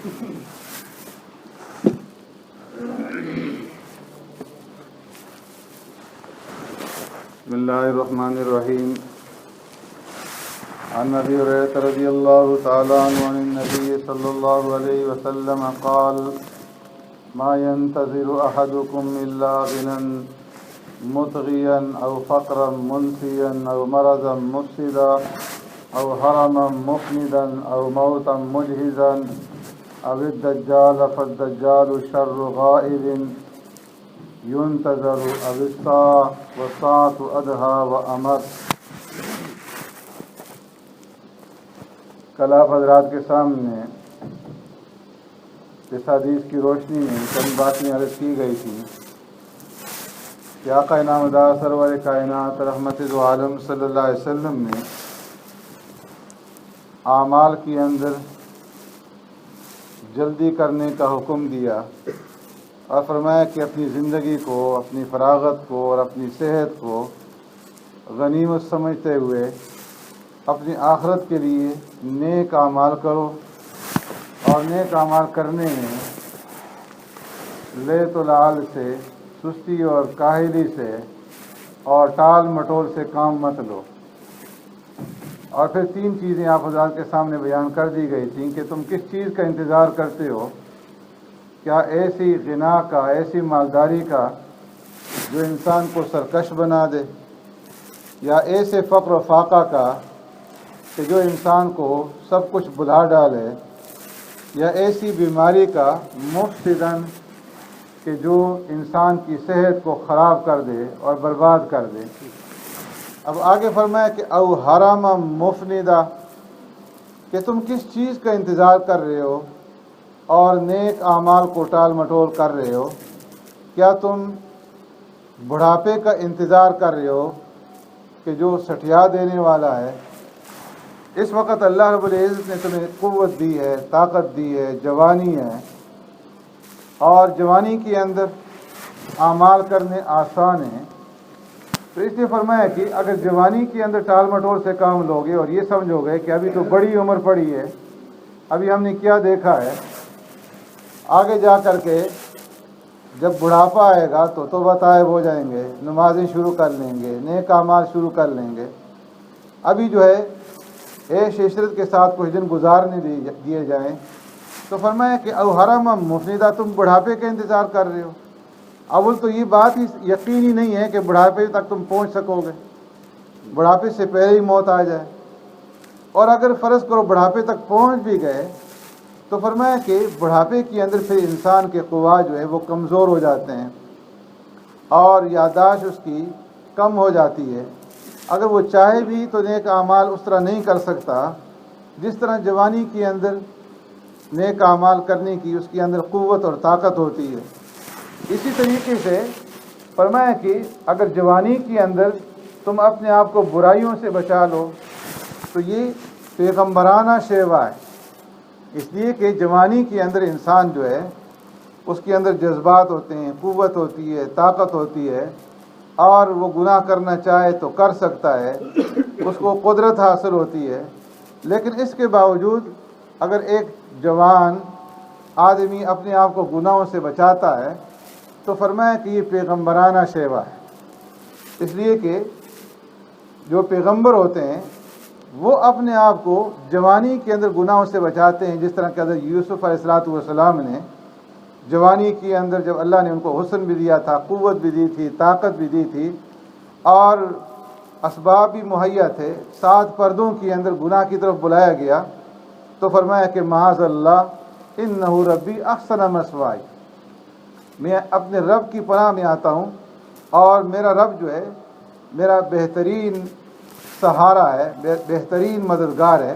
بسم اللہ الرحمن الرحیم. عن ابی ہریرہ رضی اللہ تعالی عنہ عن النبی صلی اللہ علیہ وسلم قال ما ينتظر احدكم الا غنى مطغیا او فقرا منسیا او مرضا مفسدا او حرما مفندا او موتا مجهزا او الدجال فالدجال شر غائب ينتظر او الساعة والساعة ادهى وامر. کل آپ حضرات کے سامنے اس حدیث کی روشنی میں چند باتیں عرض کی گئی تھیں کہ آقا نامدار سرور کائنات رحمت دو عالم صلی اللہ علیہ وسلم نے اعمال کے اندر جلدی کرنے کا حکم دیا اور فرمایا کہ اپنی زندگی کو، اپنی فراغت کو اور اپنی صحت کو غنیمت سمجھتے ہوئے اپنی آخرت کے لیے نیک اعمال کرو، اور نیک اعمال کرنے میں لیت و لعل سے، سستی اور کاہلی سے اور ٹال مٹول سے کام مت لو. اور پھر تین چیزیں آپ حضرات کے سامنے بیان کر دی گئی تھیں کہ تم کس چیز کا انتظار کرتے ہو. کیا ایسی غنا کا، ایسی مالداری کا جو انسان کو سرکش بنا دے، یا ایسے فقر و فاقہ کا کہ جو انسان کو سب کچھ بھلا ڈالے، یا ایسی بیماری کا مفسدن کہ جو انسان کی صحت کو خراب کر دے اور برباد کر دے. اب آگے فرمایا کہ او حرام مفندا، کہ تم کس چیز کا انتظار کر رہے ہو اور نیک اعمال کو ٹال مٹول کر رہے ہو. کیا تم بڑھاپے کا انتظار کر رہے ہو کہ جو سٹھیا دینے والا ہے؟ اس وقت اللہ رب العزت نے تمہیں قوت دی ہے، طاقت دی ہے، جوانی ہے، اور جوانی کے اندر اعمال کرنے آسان ہیں. تو اس لیے فرمایا کہ اگر جوانی کے اندر ٹال مٹول سے کام لوگے اور یہ سمجھو گے کہ ابھی تو بڑی عمر پڑی ہے، ابھی ہم نے کیا دیکھا ہے، آگے جا کر کے جب بڑھاپا آئے گا تو توبہ طائب ہو جائیں گے، نمازیں شروع کر لیں گے، نیک اعمال شروع کر لیں گے. ابھی جو ہے عیش عشرت کے ساتھ کچھ دن گزارنے دیے جائیں. تو فرمایا کہ او حرام مفندا، تم بڑھاپے کا انتظار کر رہے ہو. اول تو یہ بات ہی یقینی نہیں ہے کہ بڑھاپے تک تم پہنچ سکو گے، بڑھاپے سے پہلے ہی موت آ جائے. اور اگر فرض کرو بڑھاپے تک پہنچ بھی گئے تو فرمایا کہ بڑھاپے کے اندر پھر انسان کے قوا جو ہے وہ کمزور ہو جاتے ہیں اور یادداشت اس کی کم ہو جاتی ہے. اگر وہ چاہے بھی تو نیک اعمال اس طرح نہیں کر سکتا جس طرح جوانی کے اندر نیک اعمال کرنے کی اس کے اندر قوت اور طاقت ہوتی ہے. اسی طریقے سے فرمایا کہ اگر جوانی کے اندر تم اپنے آپ کو برائیوں سے بچا لو تو یہ پیغمبرانہ شیوا ہے. اس لیے کہ جوانی کے اندر انسان جو ہے اس کے اندر جذبات ہوتے ہیں، قوت ہوتی ہے، طاقت ہوتی ہے، اور وہ گناہ کرنا چاہے تو کر سکتا ہے، اس کو قدرت حاصل ہوتی ہے. لیکن اس کے باوجود اگر ایک جوان آدمی اپنے آپ کو گناہوں سے بچاتا ہے تو فرمایا کہ یہ پیغمبرانہ شیوا ہے. اس لیے کہ جو پیغمبر ہوتے ہیں وہ اپنے آپ کو جوانی کے اندر گناہوں سے بچاتے ہیں. جس طرح کہ حضرت یوسف علیہ السلام نے جوانی کے اندر جب اللہ نے ان کو حسن بھی دیا تھا، قوت بھی دی تھی، طاقت بھی دی تھی، اور اسباب بھی مہیا تھے، 7 پردوں کے اندر گناہ کی طرف بلایا گیا تو فرمایا کہ معاذ اللہ انہ ربی احسن مثوائی، میں اپنے رب کی پناہ میں آتا ہوں اور میرا رب جو ہے میرا بہترین سہارا ہے، بہترین مددگار ہے.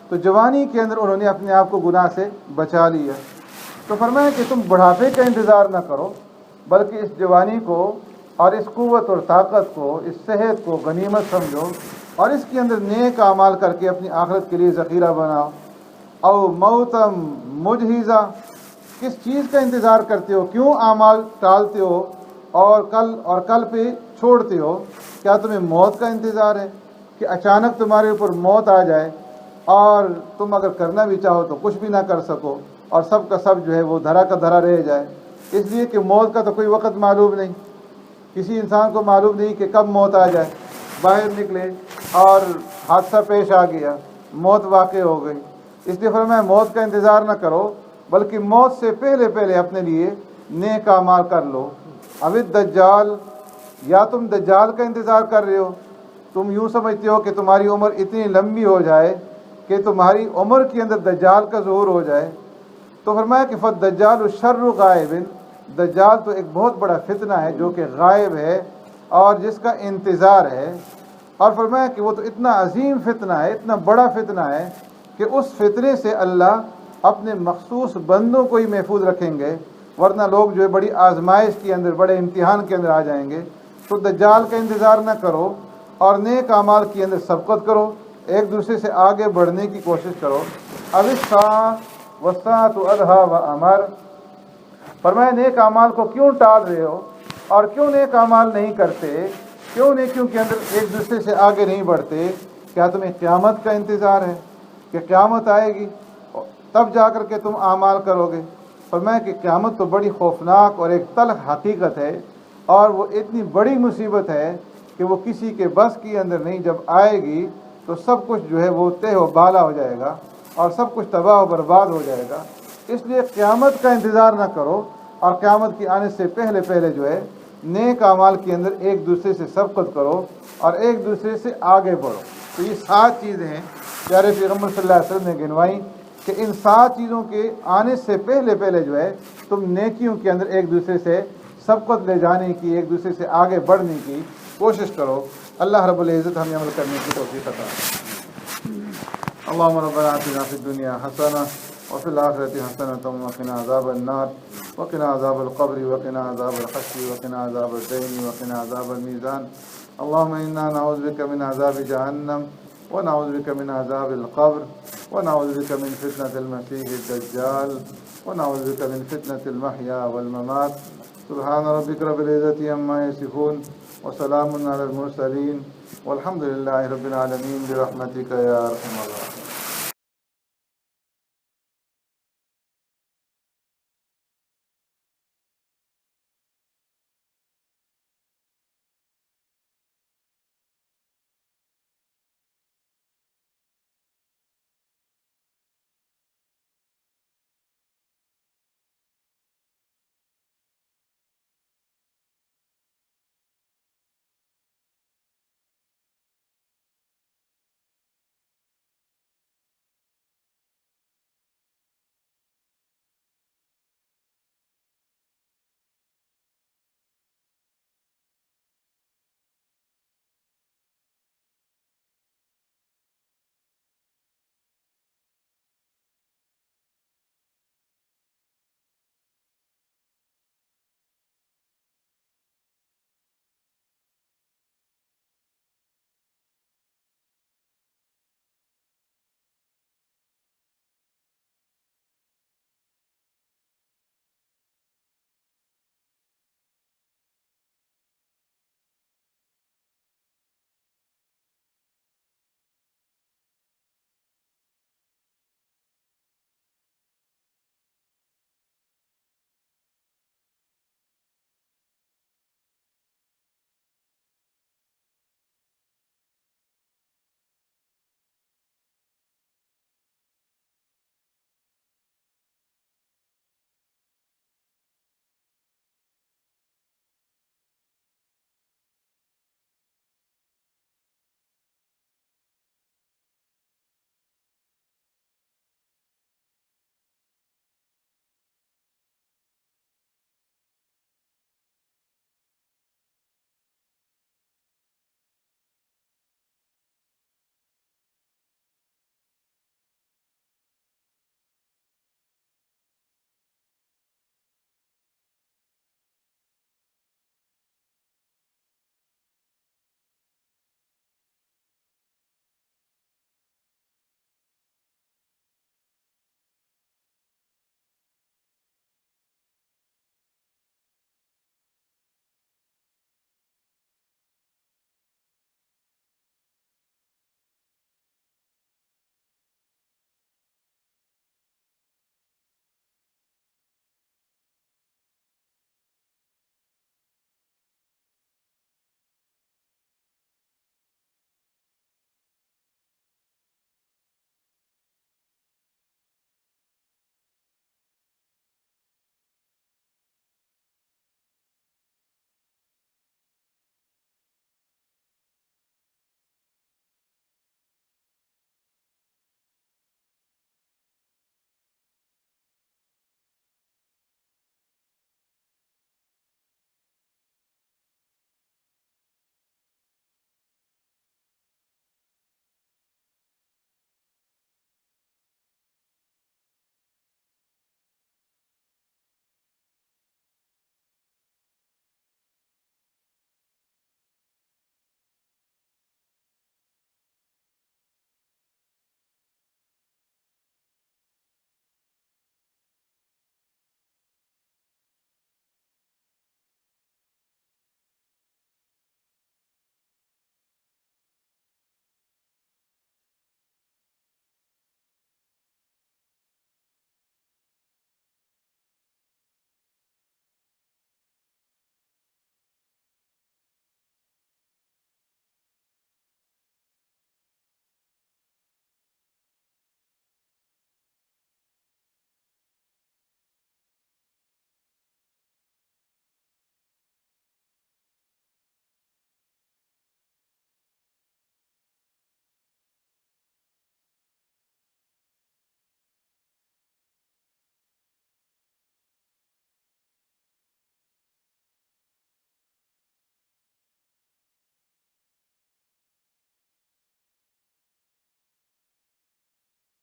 تو جوانی کے اندر انہوں نے اپنے آپ کو گناہ سے بچا لیا. تو فرمایا کہ تم بڑھاپے کا انتظار نہ کرو بلکہ اس جوانی کو اور اس قوت اور طاقت کو، اس صحت کو غنیمت سمجھو اور اس کے اندر نیک اعمال کر کے اپنی آخرت کے لیے ذخیرہ بناؤ. او موتم مجہزہ، کس چیز کا انتظار کرتے ہو؟ کیوں اعمال ٹالتے ہو اور کل پہ چھوڑتے ہو؟ کیا تمہیں موت کا انتظار ہے کہ اچانک تمہارے اوپر موت آ جائے اور تم اگر کرنا بھی چاہو تو کچھ بھی نہ کر سکو؟ اور سب کا سب جو ہے وہ دھرا کا دھرا رہ جائے، اس لیے کہ موت کا تو کوئی وقت معلوم نہیں، کسی انسان کو معلوم نہیں کہ کب موت آ جائے، باہر نکلے اور حادثہ پیش آ گیا، موت واقع ہو گئی۔ اس لیے فرمایا موت کا انتظار نہ کرو، بلکہ موت سے پہلے پہلے اپنے لیے نیک اعمال کر لو۔ اب الدجال، یا تم دجال کا انتظار کر رہے ہو، تم یوں سمجھتے ہو کہ تمہاری عمر اتنی لمبی ہو جائے کہ تمہاری عمر کے اندر دجال کا ظہور ہو جائے، تو فرمایا کہ فالدجال الشر غائب، دجال تو ایک بہت بڑا فتنہ ہے جو کہ غائب ہے اور جس کا انتظار ہے، اور فرمایا کہ وہ تو اتنا عظیم فتنہ ہے، اتنا بڑا فتنہ ہے کہ اس فتنے سے اللہ اپنے مخصوص بندوں کو ہی محفوظ رکھیں گے، ورنہ لوگ جو ہے بڑی آزمائش کے اندر، بڑے امتحان کے اندر آ جائیں گے۔ تو دجال کا انتظار نہ کرو اور نیک اعمال کے اندر سبقت کرو، ایک دوسرے سے آگے بڑھنے کی کوشش کرو۔ اب والساعۃ ادھیٰ وامر، فرمایا نیک اعمال کو کیوں ٹال رہے ہو اور کیوں نیک اعمال نہیں کرتے، کیوں نیکیوں کے اندر ایک دوسرے سے آگے نہیں بڑھتے؟ کیا تمہیں قیامت کا انتظار ہے کہ قیامت آئے گی تب جا کر کے تم اعمال کرو گے؟ فرمایا کہ قیامت تو بڑی خوفناک اور ایک تلخ حقیقت ہے، اور وہ اتنی بڑی مصیبت ہے کہ وہ کسی کے بس کے اندر نہیں، جب آئے گی تو سب کچھ جو ہے وہ تہ و بالا ہو جائے گا اور سب کچھ تباہ و برباد ہو جائے گا۔ اس لیے قیامت کا انتظار نہ کرو، اور قیامت کے آنے سے پہلے پہلے جو ہے نیک اعمال کے اندر ایک دوسرے سے سبقت کرو اور ایک دوسرے سے آگے بڑھو۔ تو یہ 7 چیزیں ہیں پیارے پیغمبر صلی اللہ علیہ وسلم نے گنوائی کہ ان 7 چیزوں کے آنے سے پہلے پہلے جو ہے تم نیکیوں کے اندر ایک دوسرے سے سبقت لے جانے کی، ایک دوسرے سے آگے بڑھنے کی کوشش کرو۔ اللہ رب العزت ہمیں عمل کرنے کی توفیق عطا فرمائے۔ اللهم ربنا آتنا في الدنيا حسنة وفي الآخرة حسنة وقنا عذاب النار وقنا عذاب القبر وقنا عذاب الحشر وقنا عذاب الدين وقنا عذاب الميزان اللهم إنا نعوذ بك من عذاب جهنم ونعوذ بك من عذاب القبر ونعوذ بك من فتنة المسيح الدجال ونعوذ بك من فتنة المحيا والممات سبحان ربك رب العزة عما يصفون وسلام على المرسلين والحمد لله رب العالمين برحمتك يا أرحم الراحمين۔